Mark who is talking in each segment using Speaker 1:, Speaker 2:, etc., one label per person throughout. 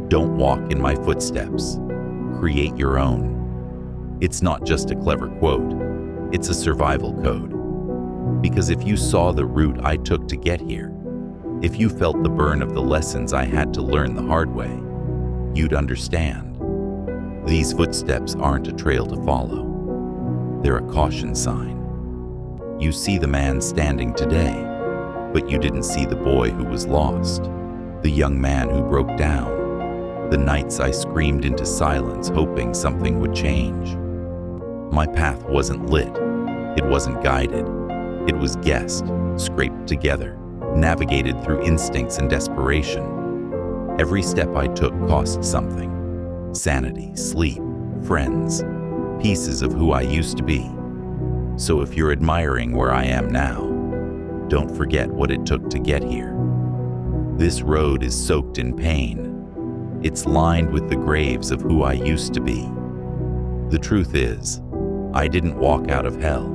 Speaker 1: Don't walk in my footsteps. Create your own. It's not just a clever quote, it's a survival code. Because if you saw the route I took to get here, if you felt the burn of the lessons I had to learn the hard way, you'd understand. These footsteps aren't a trail to follow. They're a caution sign. You see the man standing today, but you didn't see the boy who was lost, the young man who broke down, the nights I screamed into silence hoping something would change. My path wasn't lit. It wasn't guided. It was guessed, scraped together, navigated through instincts and desperation. Every step I took cost something. Sanity, sleep, friends, pieces of who I used to be. So if you're admiring where I am now, don't forget what it took to get here. This road is soaked in pain. It's lined with the graves of who I used to be. The truth is, I didn't walk out of hell.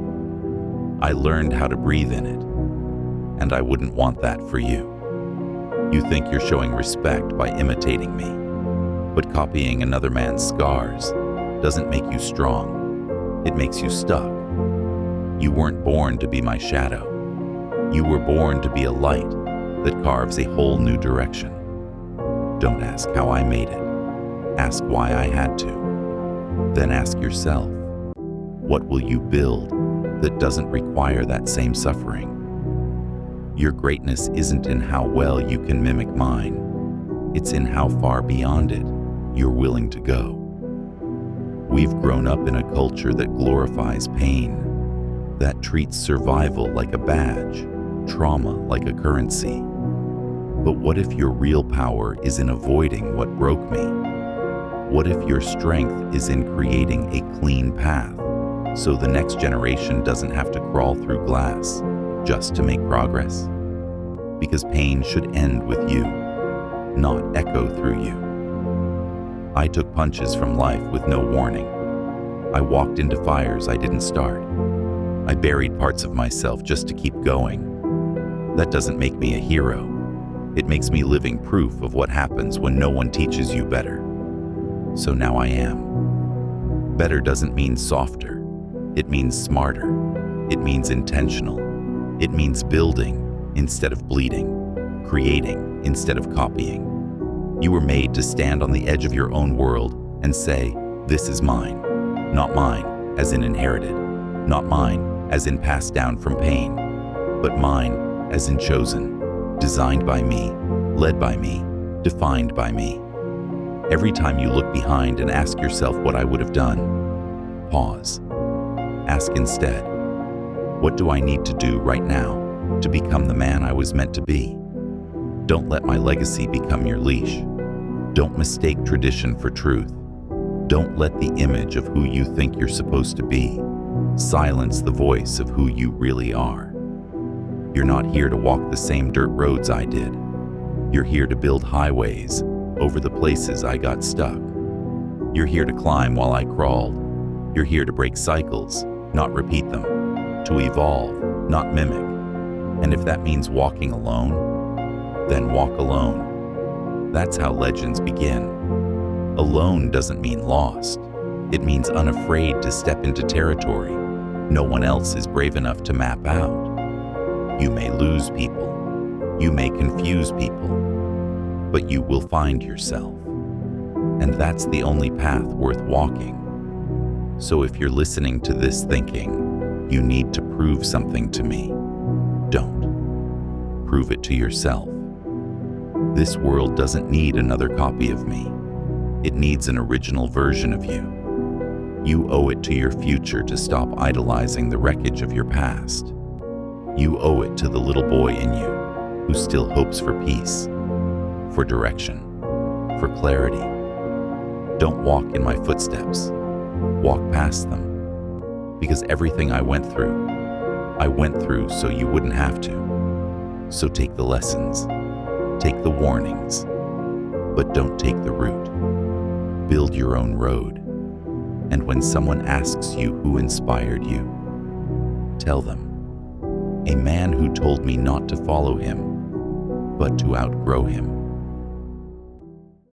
Speaker 1: I learned how to breathe in it, and I wouldn't want that for you. You think you're showing respect by imitating me, but copying another man's scars doesn't make you strong. It makes you stuck. You weren't born to be my shadow. You were born to be a light that carves a whole new direction. Don't ask how I made it. Ask why I had to. Then ask yourself, what will you build that doesn't require that same suffering? Your greatness isn't in how well you can mimic mine. It's in how far beyond it you're willing to go. We've grown up in a culture that glorifies pain, that treats survival like a badge, trauma like a currency. But what if your real power is in avoiding what broke me? What if your strength is in creating a clean path so the next generation doesn't have to crawl through glass just to make progress? Because pain should end with you, not echo through you. I took punches from life with no warning. I walked into fires I didn't start. I buried parts of myself just to keep going. That doesn't make me a hero. It makes me living proof of what happens when no one teaches you better. So now I am. Better doesn't mean softer. It means smarter. It means intentional. It means building instead of bleeding, creating instead of copying. You were made to stand on the edge of your own world and say, this is mine. Not mine as in inherited. Not mine as in passed down from pain. But mine as in chosen, designed by me, led by me, defined by me. Every time you look behind and ask yourself what I would have done, pause. Ask instead, what do I need to do right now to become the man I was meant to be? Don't let my legacy become your leash. Don't mistake tradition for truth. Don't let the image of who you think you're supposed to be silence the voice of who you really are. You're not here to walk the same dirt roads I did. You're here to build highways over the places I got stuck. You're here to climb while I crawled. You're here to break cycles, not repeat them. To evolve, not mimic. And if that means walking alone, then walk alone. That's how legends begin. Alone doesn't mean lost. It means unafraid to step into territory no one else is brave enough to map out. You may lose people. You may confuse people. But you will find yourself. And that's the only path worth walking. So if you're listening to this thinking, you need to prove something to me, don't. Prove it to yourself. This world doesn't need another copy of me. It needs an original version of you. You owe it to your future to stop idolizing the wreckage of your past. You owe it to the little boy in you who still hopes for peace, for direction, for clarity. Don't walk in my footsteps. Walk past them. Because everything I went through so you wouldn't have to. So take the lessons, take the warnings, but don't take the route. Build your own road. And when someone asks you who inspired you, tell them, a man who told me not to follow him, but to outgrow him.